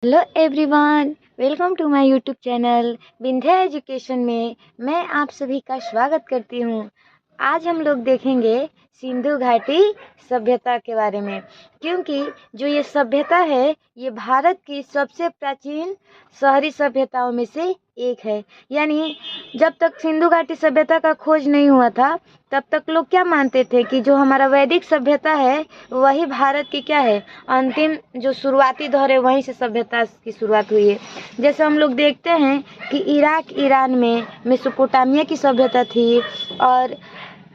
Hello everyone, welcome to my YouTube channel Vindhya Education में मैं आप सभी का स्वागत करती हूँ। आज हम लोग देखेंगे सिंधु घाटी सभ्यता के बारे में, क्योंकि जो ये सभ्यता है ये भारत की सबसे प्राचीन शहरी सभ्यताओं में से एक है। यानी जब तक सिंधु घाटी सभ्यता का खोज नहीं हुआ था तब तक लोग क्या मानते थे कि जो हमारा वैदिक सभ्यता है वही भारत की क्या है, अंतिम जो शुरुआती दौर है, वहीं से सभ्यता की शुरुआत हुई है। जैसे हम लोग देखते हैं कि इराक ईरान में मेसोपोटामिया की सभ्यता थी, और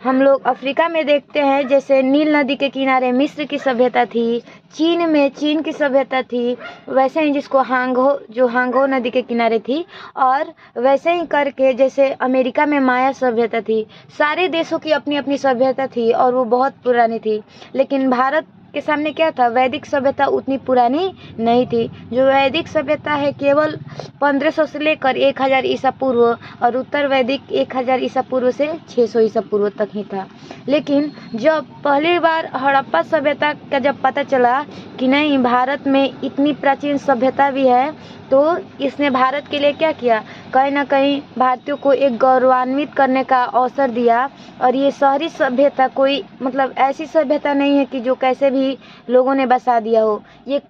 हम लोग अफ्रीका में देखते हैं जैसे नील नदी के किनारे मिस्र की सभ्यता थी, चीन में चीन की सभ्यता थी, वैसे ही जिसको हांगो नदी के किनारे थी, और वैसे ही करके जैसे अमेरिका में माया सभ्यता थी। सारे देशों की अपनी अपनी सभ्यता थी और वो बहुत पुरानी थी, लेकिन भारत के सामने क्या था, वैदिक सभ्यता उतनी पुरानी नहीं थी। जो वैदिक सभ्यता है केवल 1500 से लेकर 1000 ईसा पूर्व, और उत्तर वैदिक 1000 ईसा पूर्व से 600 ईसा पूर्व तक ही था। लेकिन जब पहली बार हड़प्पा सभ्यता का जब पता चला कि नहीं, भारत में इतनी प्राचीन सभ्यता भी है, तो इसने भारत के लिए क्या किया, कहीं ना कहीं भारतीयों को एक गौरवान्वित करने का अवसर दिया। और ये शहरी सभ्यता कोई मतलब ऐसी सभ्यता नहीं है कि जो कैसे भी लोगों ने बसा दिया हो, ये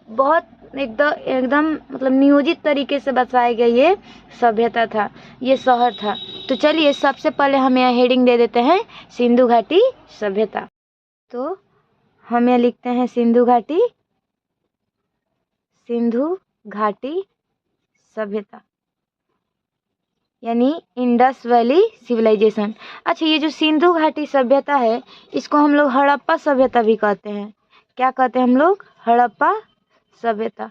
बहुत एकदम मतलब नियोजित तरीके से बसाई गई ये सभ्यता था, ये शहर था। तो चलिए सबसे पहले हम यहाँ हेडिंग दे देते हैं सिंधु घाटी सभ्यता। तो हम यहाँ लिखते हैं सिंधु घाटी सभ्यता, यानी इंडस वैली सिविलाइजेशन। अच्छा, ये जो सिंधु घाटी सभ्यता है इसको हम लोग हड़प्पा सभ्यता भी कहते हैं। क्या कहते हैं हम लोग? हड़प्पा सभ्यता।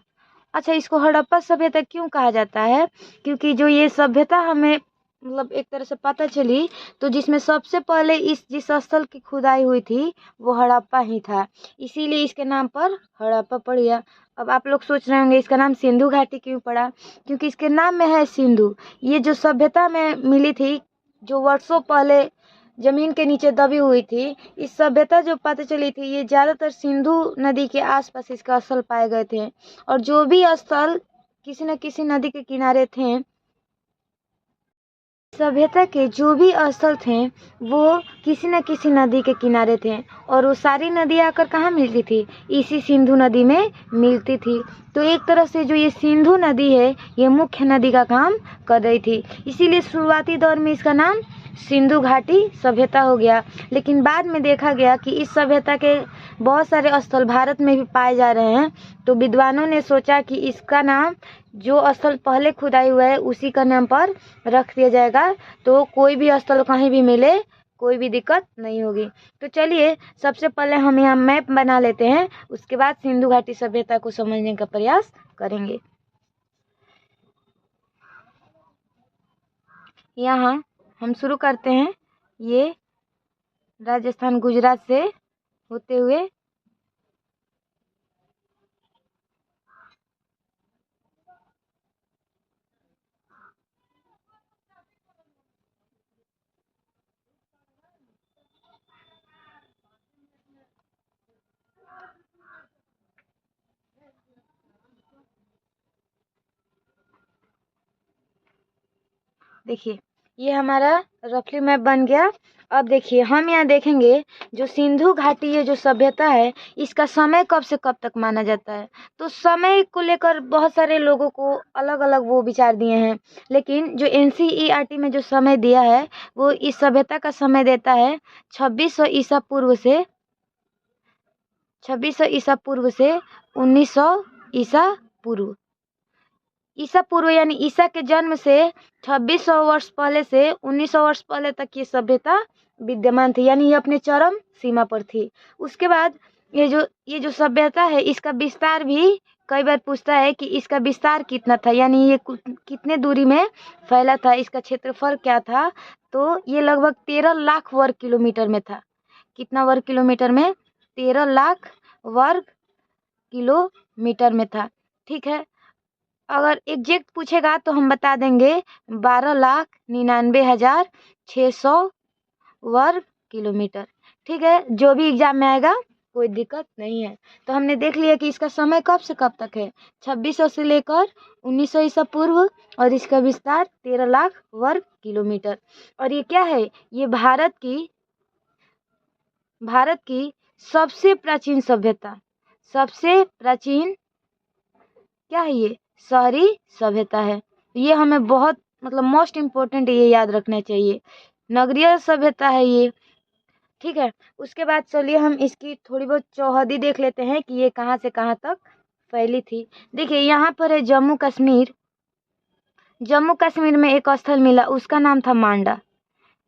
अच्छा, इसको हड़प्पा सभ्यता क्यों कहा जाता है? क्योंकि जो ये सभ्यता हमें मतलब एक तरह से पता चली, तो जिसमें सबसे पहले जिस स्थल की खुदाई हुई थी वो हड़प्पा ही था, इसीलिए इसके नाम पर हड़प्पा पड़ गया। अब आप लोग सोच रहे होंगे इसका नाम सिंधु घाटी क्यों पड़ा? क्योंकि इसके नाम में है सिंधु। ये जो सभ्यता में मिली थी, जो वर्षों पहले जमीन के नीचे दबी हुई थी, इस सभ्यता जो पता चली थी ये ज़्यादातर सिंधु नदी के आसपास इसका स्थल पाए गए थे। और जो भी स्थल किसी न किसी नदी के किनारे थे, सभ्यता के जो भी स्थल थे वो किसी न किसी नदी के किनारे थे, और वो सारी नदी आकर कहाँ मिलती थी? इसी सिंधु नदी में मिलती थी। तो एक तरह से जो ये सिंधु नदी है ये मुख्य नदी का काम कर रही थी, इसीलिए शुरुआती दौर में इसका नाम सिंधु घाटी सभ्यता हो गया। लेकिन बाद में देखा गया कि इस सभ्यता के बहुत सारे स्थल भारत में भी पाए जा रहे हैं, तो विद्वानों ने सोचा कि इसका नाम जो स्थल पहले खुदाई हुआ है उसी का नाम पर रख दिया जाएगा, तो कोई भी स्थल कहीं भी मिले कोई भी दिक्कत नहीं होगी। तो चलिए सबसे पहले हम यहाँ मैप बना लेते हैं, उसके बाद सिंधु घाटी सभ्यता को समझने का प्रयास करेंगे। यहाँ हम शुरू करते हैं, ये राजस्थान गुजरात से होते हुए देखिए ये हमारा रफली मैप बन गया। अब देखिए हम यहाँ देखेंगे जो सिंधु घाटी ये जो सभ्यता है इसका समय कब से कब तक माना जाता है। तो समय को लेकर बहुत सारे लोगों को अलग अलग वो विचार दिए हैं, लेकिन जो NCERT में जो समय दिया है वो इस सभ्यता का समय देता है 2600 ईसा पूर्व से 1900 ईसा पूर्व। ईसा पूर्व यानी ईसा के जन्म से 2600 वर्ष पहले से 1900 वर्ष पहले तक ये सभ्यता विद्यमान थी, यानी ये अपने चरम सीमा पर थी। उसके बाद ये जो सभ्यता है इसका विस्तार भी कई बार पूछता है कि इसका विस्तार कितना था, यानी ये कितने दूरी में फैला था, इसका क्षेत्रफल क्या था। तो ये लगभग 13 लाख वर्ग किलोमीटर में था। कितना वर्ग किलोमीटर में? 13 लाख वर्ग किलोमीटर में था। ठीक है, अगर एग्जैक्ट पूछेगा तो हम बता देंगे 12,99,600 वर्ग किलोमीटर। ठीक है, जो भी एग्जाम में आएगा कोई दिक्कत नहीं है। तो हमने देख लिया कि इसका समय कब से कब तक है, 2600 से लेकर 1900 ईसा पूर्व, और इसका विस्तार 13 लाख वर्ग किलोमीटर। और ये क्या है, ये भारत की सबसे प्राचीन सभ्यता, सबसे प्राचीन क्या है, ये शहरी सभ्यता है। ये हमें बहुत मतलब मोस्ट इम्पोर्टेंट ये याद रखना चाहिए, नगरीय सभ्यता है ये। ठीक है, उसके बाद चलिए हम इसकी थोड़ी बहुत चौहदी देख लेते हैं कि ये कहाँ से कहाँ तक फैली थी। देखिए यहाँ पर है जम्मू कश्मीर। जम्मू कश्मीर में एक स्थल मिला, उसका नाम था मांडा।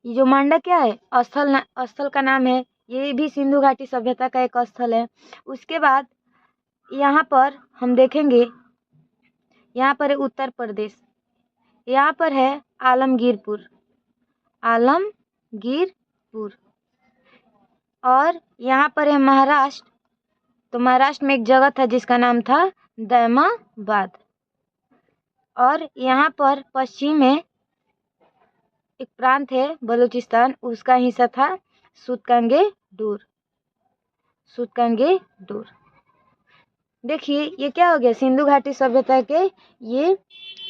ये जो मांडा क्या है, स्थल का नाम है। ये भी सिंधु घाटी सभ्यता का एक स्थल है। उसके बाद यहाँ पर हम देखेंगे, यहाँ पर है उत्तर प्रदेश, यहाँ पर है आलमगीरपुर, और यहाँ पर है महाराष्ट्र। तो महाराष्ट्र में एक जगह था जिसका नाम था दैमाबाद। और यहाँ पर पश्चिम में एक प्रांत है बलूचिस्तान, उसका हिस्सा था सूतकंगेडूर। देखिए ये क्या हो गया, सिंधु घाटी सभ्यता के ये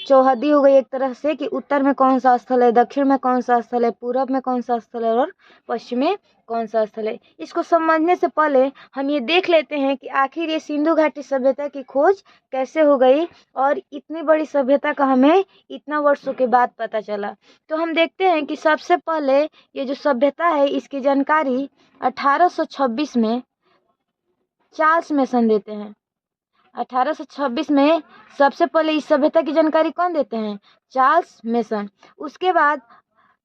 चौहदी हो गई एक तरह से, कि उत्तर में कौन सा स्थल है, दक्षिण में कौन सा स्थल है, पूरब में कौन सा स्थल है, और पश्चिम में कौन सा स्थल है। इसको समझने से पहले हम ये देख लेते हैं कि आखिर ये सिंधु घाटी सभ्यता की खोज कैसे हो गई, और इतनी बड़ी सभ्यता का हमें इतना वर्षों के बाद पता चला। तो हम देखते हैं कि सबसे पहले ये जो सभ्यता है इसकी जानकारी 1826 में चार्ल्स मेसन देते हैं। 1826 में सबसे पहले इस सभ्यता की जानकारी कौन देते हैं, चार्ल्स मेसन। उसके बाद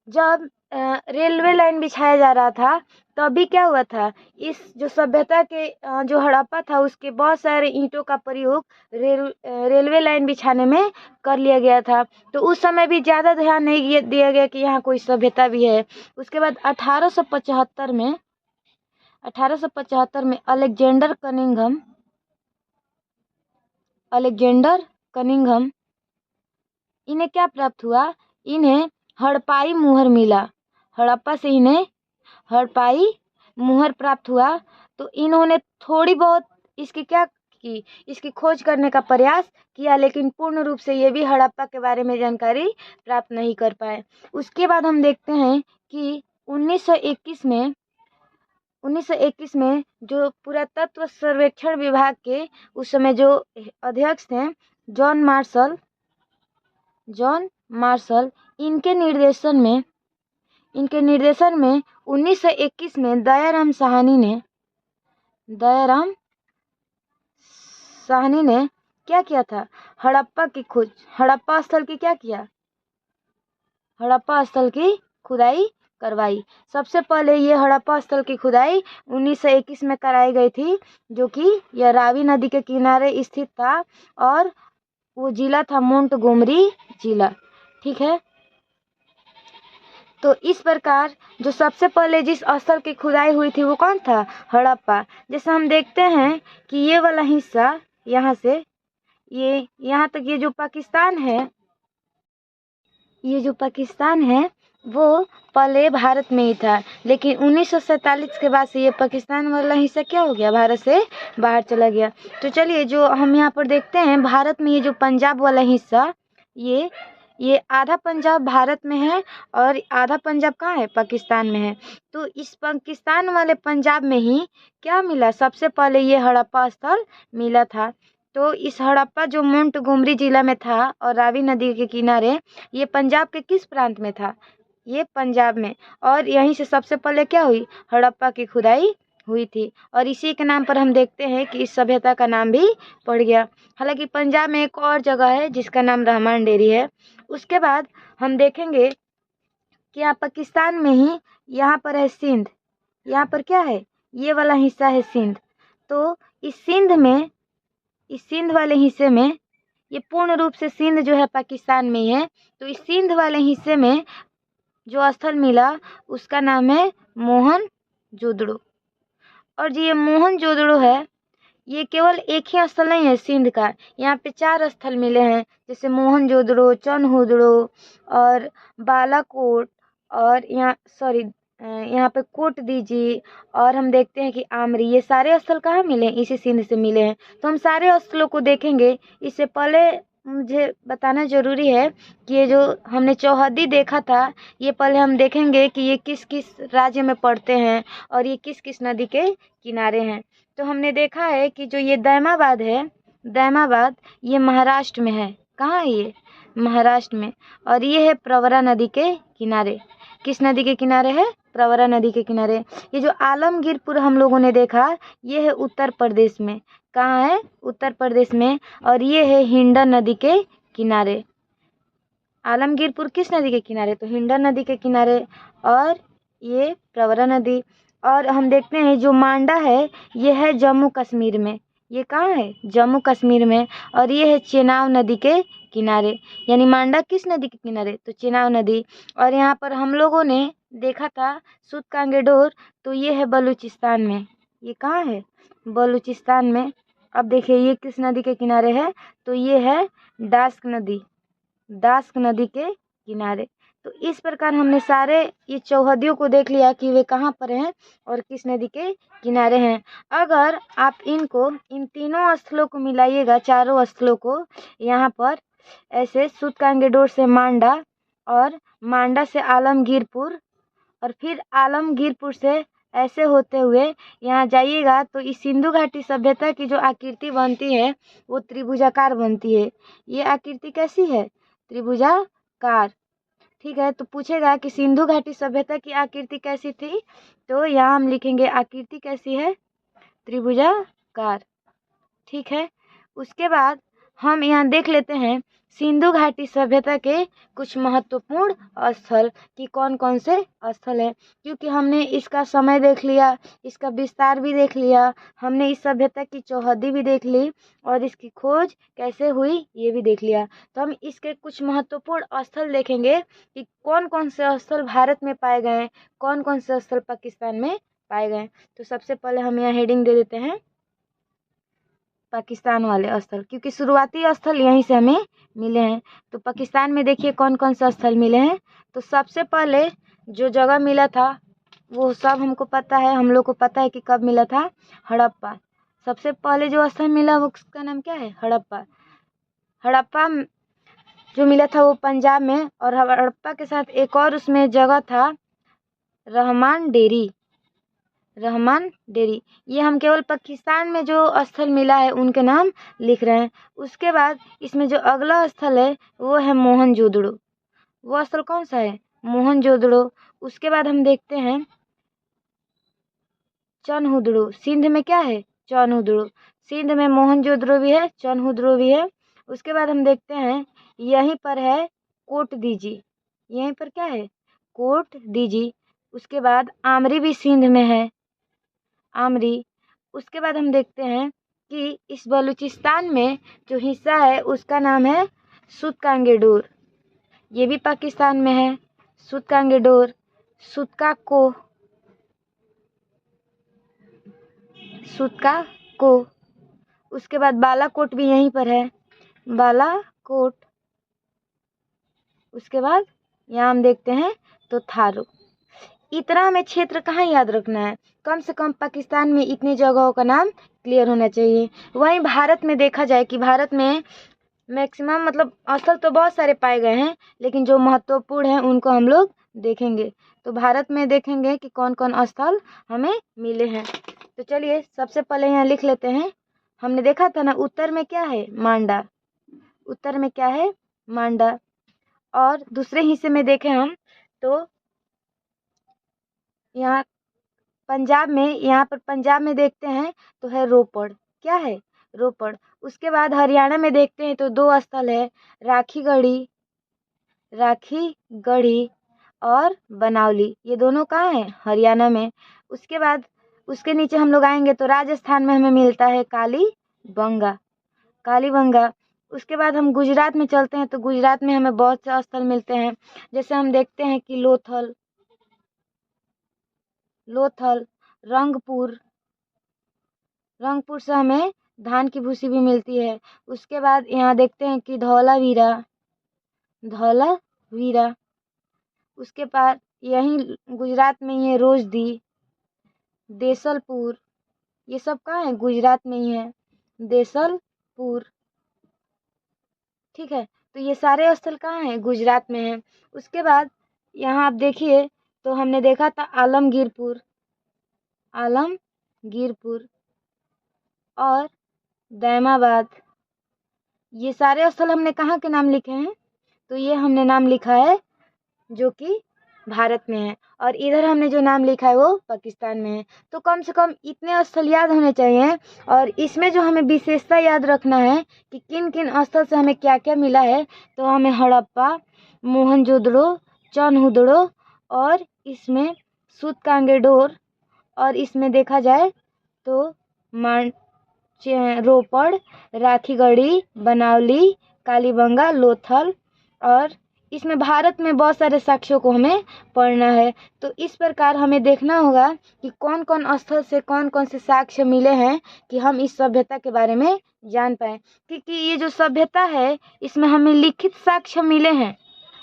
जब रेलवे लाइन बिछाया जा रहा था, तभी क्या हुआ था, इस जो सभ्यता के जो हड़प्पा था उसके बहुत सारे ईंटों का प्रयोग रेलवे लाइन बिछाने में कर लिया गया था। तो उस समय भी ज़्यादा ध्यान नहीं दिया गया कि यहाँ कोई सभ्यता भी है। उसके बाद 1875 में अलेक्जेंडर कनिंघम इन्हें क्या प्राप्त हुआ, इन्हें हड़प्पाई मुहर मिला। हड़प्पा से इन्हें हड़प्पाई मुहर प्राप्त हुआ। तो इन्होंने थोड़ी बहुत इसकी खोज करने का प्रयास किया, लेकिन पूर्ण रूप से ये भी हड़प्पा के बारे में जानकारी प्राप्त नहीं कर पाए। उसके बाद हम देखते हैं कि 1921 में जो पुरातत्व सर्वेक्षण विभाग के उस समय जो अध्यक्ष थे जॉन मार्शल, इनके निर्देशन में 1921 में दयाराम साहनी ने क्या किया था, हड़प्पा स्थल की क्या किया, हड़प्पा स्थल की खुदाई करवाई। सबसे पहले ये हड़प्पा स्थल की खुदाई 1921 में कराई गई थी, जो कि यह रावी नदी के किनारे स्थित था, और वो जिला था मोंटगोमरी जिला। ठीक है, तो इस प्रकार जो सबसे पहले जिस स्थल की खुदाई हुई थी वो कौन था, हड़प्पा। जैसे हम देखते हैं कि ये वाला हिस्सा यहाँ से ये यहाँ तक, ये जो पाकिस्तान है वो पहले भारत में ही था, लेकिन 1947 के बाद से ये पाकिस्तान वाला हिस्सा क्या हो गया, भारत से बाहर चला गया। तो चलिए जो हम यहाँ पर देखते हैं, भारत में ये जो पंजाब वाला हिस्सा, ये आधा पंजाब भारत में है और आधा पंजाब कहाँ है, पाकिस्तान में है। तो इस पाकिस्तान वाले पंजाब में ही क्या मिला, सबसे पहले ये हड़प्पा स्थल मिला था। तो इस हड़प्पा जो मोंटगोमरी जिला में था और रावी नदी के किनारे, ये पंजाब के किस प्रांत में था, ये पंजाब में। और यहीं से सबसे पहले क्या हुई, हड़प्पा की खुदाई हुई थी, और इसी के नाम पर हम देखते हैं कि इस सभ्यता का नाम भी पड़ गया। हालांकि पंजाब में एक और जगह है जिसका नाम रहमान डेरी है। उसके बाद हम देखेंगे कि यहाँ पाकिस्तान में ही यहाँ पर है सिंध, यहाँ पर क्या है, ये वाला हिस्सा है सिंध। तो इस सिंध वाले हिस्से में, ये पूर्ण रूप से सिंध जो है पाकिस्तान में ही है। तो इस सिंध वाले हिस्से में जो स्थल मिला उसका नाम है मोहनजोदड़ो। और जो ये मोहनजोदड़ो है, ये केवल एक ही स्थल नहीं है सिंध का, यहाँ पे 4 स्थल मिले हैं, जैसे मोहनजोदड़ो, चनहुदड़ो और बालाकोट, और यहाँ यहाँ पे कोट दीजी, और हम देखते हैं कि आमरी, ये सारे स्थल कहाँ मिले हैं? इसी सिंध से मिले हैं। तो हम सारे स्थलों को देखेंगे। इससे पहले मुझे बताना जरूरी है कि ये जो हमने चौहद्दी देखा था, ये पहले हम देखेंगे कि ये किस किस राज्य में पड़ते हैं और ये किस किस नदी के किनारे हैं। तो हमने देखा है कि जो ये दैमाबाद है, दैमाबाद ये महाराष्ट्र में है। कहाँ है ये? महाराष्ट्र में। और ये है प्रवरा नदी के किनारे। किस नदी के किनारे है? प्रवरा नदी के किनारे। ये जो आलमगीरपुर हम लोगों ने देखा, ये है उत्तर प्रदेश में। कहाँ है? उत्तर प्रदेश में। और ये है हिंडन नदी के किनारे। आलमगीरपुर किस नदी के किनारे? तो हिंडन नदी के किनारे। और ये प्रवरा नदी। और हम देखते हैं जो मांडा है, ये है जम्मू कश्मीर में। ये कहाँ है? जम्मू कश्मीर में। और ये है चेनाब नदी के किनारे। यानी मांडा किस नदी के किनारे? तो चेनाब नदी। और यहाँ पर हम लोगों ने देखा था सूतकांगेडोर, तो ये है बलूचिस्तान में। ये कहाँ है? बलूचिस्तान में। अब देखिए ये किस नदी के किनारे है? तो ये है डास्क नदी, डास्क नदी के किनारे। तो इस प्रकार हमने सारे ये चौहद्दियों को देख लिया कि वे कहाँ पर हैं और किस नदी के किनारे हैं। अगर आप इनको, इन तीनों स्थलों को मिलाइएगा, चारों स्थलों को, यहाँ पर ऐसे सूतकांगेडोर से मांडा, और मांडा से आलमगीरपुर, और फिर आलमगीरपुर से ऐसे होते हुए यहाँ जाइएगा, तो इस सिंधु घाटी सभ्यता की जो आकृति बनती है वो त्रिभुजाकार बनती है। ये आकृति कैसी है? त्रिभुजाकार। ठीक है, तो पूछेगा कि सिंधु घाटी सभ्यता की आकृति कैसी थी, तो यहाँ हम लिखेंगे आकृति कैसी है? त्रिभुजाकार। ठीक है, उसके बाद हम यहाँ देख लेते हैं सिंधु घाटी सभ्यता के कुछ महत्वपूर्ण स्थल कि कौन कौन से स्थल हैं। क्योंकि हमने इसका समय देख लिया, इसका विस्तार भी देख लिया, हमने इस सभ्यता की चौहद्दी भी देख ली, और इसकी खोज कैसे हुई ये भी देख लिया। तो हम इसके कुछ महत्वपूर्ण स्थल देखेंगे कि कौन कौन से स्थल भारत में पाए गए, कौन कौन से स्थल पाकिस्तान में पाए गए। तो सबसे पहले हम यहाँ हेडिंग दे देते हैं पाकिस्तान वाले स्थल, क्योंकि शुरुआती स्थल यहीं से हमें मिले हैं। तो पाकिस्तान में देखिए कौन कौन से स्थल मिले हैं। तो सबसे पहले जो जगह मिला था वो सब हमको पता है, हम लोग को पता है कि कब मिला था, हड़प्पा। सबसे पहले जो स्थल मिला उसका नाम क्या है? हड़प्पा। हड़प्पा जो मिला था वो पंजाब में, और हड़प्पा के साथ एक और उसमें जगह था रहमान डेरी, रहमान डेरी। ये हम केवल पाकिस्तान में जो स्थल मिला है उनके नाम लिख रहे हैं। उसके बाद इसमें जो अगला स्थल है वो है मोहनजोदड़ो। वो स्थल कौन सा है? मोहनजोदड़ो। उसके बाद हम देखते हैं चनहुदड़ो। सिंध में क्या है? चनहुदड़ो। सिंध में मोहनजोदड़ो भी है, चनहुदड़ो भी है। उसके बाद हम देखते हैं यहीं पर है कोट दीजी। यहीं पर क्या है? कोट दीजी। उसके बाद आमरी भी सिंध में है, आमरी। उसके बाद हम देखते हैं कि इस बलूचिस्तान में जो हिस्सा है उसका नाम है सूतकांगेडोर। ये भी पाकिस्तान में है, सूतकांगेडोर। सूतका को। उसके बाद बालाकोट भी यहीं पर है, बालाकोट। उसके बाद यहाँ हम देखते हैं तो थारू। इतना हमें क्षेत्र कहाँ याद रखना है, कम से कम पाकिस्तान में इतनी जगहों का नाम क्लियर होना चाहिए। वहीं भारत में देखा जाए कि भारत में मैक्सिमम मतलब स्थल तो बहुत सारे पाए गए हैं, लेकिन जो महत्वपूर्ण हैं उनको हम लोग देखेंगे। तो भारत में देखेंगे कि कौन कौन स्थल हमें मिले हैं। तो चलिए सबसे पहले यहाँ लिख लेते हैं। हमने देखा था ना उत्तर में क्या है? मांडा। उत्तर में क्या है? मांडा। और दूसरे हिस्से में देखें हम तो यहाँ पंजाब में, यहाँ पर पंजाब में देखते हैं तो है रोपड़। क्या है? रोपड़। उसके बाद हरियाणा में देखते हैं तो दो स्थल है, राखीगढ़ी, राखीगढ़ी और बनावली। ये दोनों कहाँ है? हरियाणा में। उसके बाद उसके नीचे हम लोग आएंगे तो राजस्थान में हमें मिलता है कालीबंगा, कालीबंगा। उसके बाद हम गुजरात में चलते हैं तो गुजरात में हमें बहुत से स्थल मिलते हैं। जैसे हम देखते हैं कि लोथल, लोथल, रंगपुर, रंगपुर से हमें धान की भूसी भी मिलती है। उसके बाद यहाँ देखते हैं कि धौलावीरा, धौलावीरा। उसके बाद यहीं गुजरात में ही है रोजदी, देसलपुर, ये सब कहाँ है? गुजरात में ही है, देसलपुर। ठीक है, तो ये सारे स्थल कहाँ हैं? गुजरात में है। उसके बाद यहाँ आप देखिए तो हमने देखा था आलमगीरपुर, आलमगीरपुर और दैमाबाद। ये सारे स्थल हमने कहाँ के नाम लिखे हैं? तो ये हमने नाम लिखा है जो कि भारत में है, और इधर हमने जो नाम लिखा है वो पाकिस्तान में है। तो कम से कम इतने स्थल याद होने चाहिए, और इसमें जो हमें विशेषता याद रखना है कि किन किन स्थल से हमें क्या क्या मिला है। तो हमें हड़प्पा, मोहनजोदड़ो, चनहुदड़ो, और इसमें सूतकांगेडोर, और इसमें देखा जाए तो रोपड़, राखीगढ़ी, बनावली, कालीबंगा, लोथल, और इसमें भारत में बहुत सारे साक्ष्यों को हमें पढ़ना है। तो इस प्रकार हमें देखना होगा कि कौन कौन स्थल से कौन कौन से साक्ष्य मिले हैं कि हम इस सभ्यता के बारे में जान पाए। क्योंकि ये जो सभ्यता है इसमें हमें लिखित साक्ष्य मिले हैं।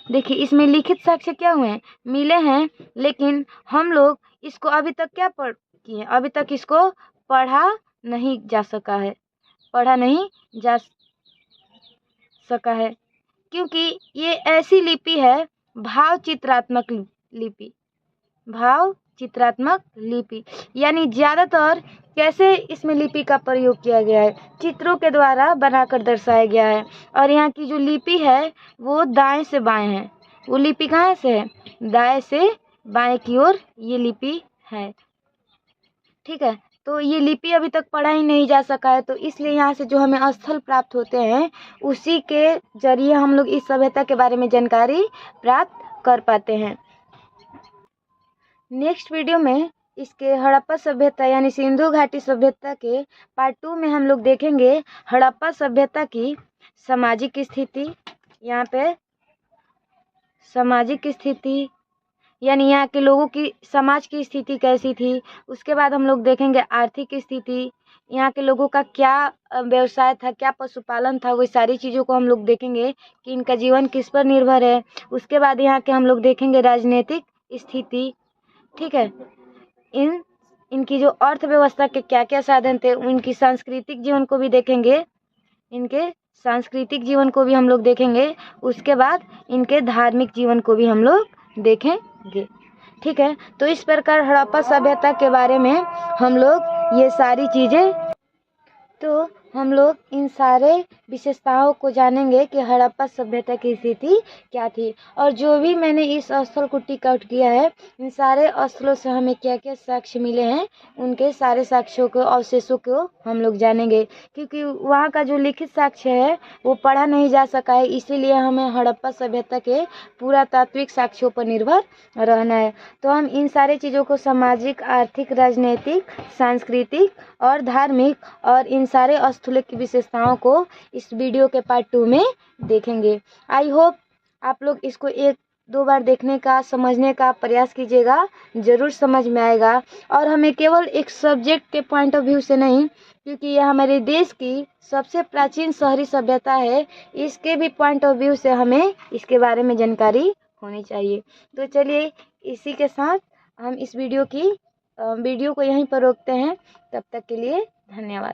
देखिए, इसमें लिखित साक्ष्य क्या हुए हैं? मिले हैं, लेकिन हम लोग इसको अभी तक क्या पढ़ किए? अभी तक इसको पढ़ा नहीं जा सका है, पढ़ा नहीं जा सका है, क्योंकि ये ऐसी लिपि है, भाव चित्रात्मक लिपि, भाव चित्रात्मक लिपि, यानी ज्यादातर कैसे इसमें लिपि का प्रयोग किया गया है? चित्रों के द्वारा बनाकर दर्शाया गया है। और यहाँ की जो लिपि है वो दाएं से बाएं है। वो लिपि कहाँ से है? दाएं से बाएं की ओर ये लिपि है। ठीक है, तो ये लिपि अभी तक पढ़ा ही नहीं जा सका है, तो इसलिए यहाँ से जो हमें स्थल प्राप्त होते हैं उसी के जरिए हम लोग इस सभ्यता के बारे में जानकारी प्राप्त कर पाते हैं। नेक्स्ट वीडियो में इसके हड़प्पा सभ्यता यानी सिंधु घाटी सभ्यता के पार्ट 2 में हम लोग देखेंगे हड़प्पा सभ्यता की सामाजिक स्थिति। यहाँ पे सामाजिक स्थिति यानी यहाँ के लोगों की समाज की स्थिति कैसी थी। उसके बाद हम लोग देखेंगे आर्थिक स्थिति, यहाँ के लोगों का क्या व्यवसाय था, क्या पशुपालन था, वो सारी चीज़ों को हम लोग देखेंगे कि इनका जीवन किस पर निर्भर है। उसके बाद यहाँ के हम लोग देखेंगे राजनीतिक स्थिति। ठीक है, इनकी जो अर्थव्यवस्था के क्या क्या साधन थे, उनकी सांस्कृतिक जीवन को भी देखेंगे, इनके सांस्कृतिक जीवन को भी हम लोग देखेंगे। उसके बाद इनके धार्मिक जीवन को भी हम लोग देखेंगे। ठीक है, तो इस प्रकार हड़प्पा सभ्यता के बारे में हम लोग ये सारी चीज़ें, तो हम लोग इन सारे विशेषताओं को जानेंगे कि हड़प्पा सभ्यता की स्थिति क्या थी। और जो भी मैंने इस स्थल को टिक आउट किया है, इन सारे स्थलों से हमें क्या क्या साक्ष्य मिले हैं, उनके सारे साक्ष्यों को, अवशेषों को हम लोग जानेंगे। क्योंकि वहाँ का जो लिखित साक्ष्य है वो पढ़ा नहीं जा सका है, इसीलिए हमें हड़प्पा सभ्यता के पुरातात्विक साक्ष्यों पर निर्भर रहना है। तो हम इन सारे चीज़ों को सामाजिक, आर्थिक, राजनीतिक, सांस्कृतिक और धार्मिक और इन सारे स्थलों की विशेषताओं को इस वीडियो के पार्ट 2 में देखेंगे। आई होप आप लोग इसको 1-2 बार देखने का, समझने का प्रयास कीजिएगा, ज़रूर समझ में आएगा। और हमें केवल एक सब्जेक्ट के पॉइंट ऑफ व्यू से नहीं, क्योंकि यह हमारे देश की सबसे प्राचीन शहरी सभ्यता है, इसके भी पॉइंट ऑफ व्यू से हमें इसके बारे में जानकारी होनी चाहिए। तो चलिए, इसी के साथ हम इस वीडियो को यहीं पर रोकते हैं। तब तक के लिए धन्यवाद।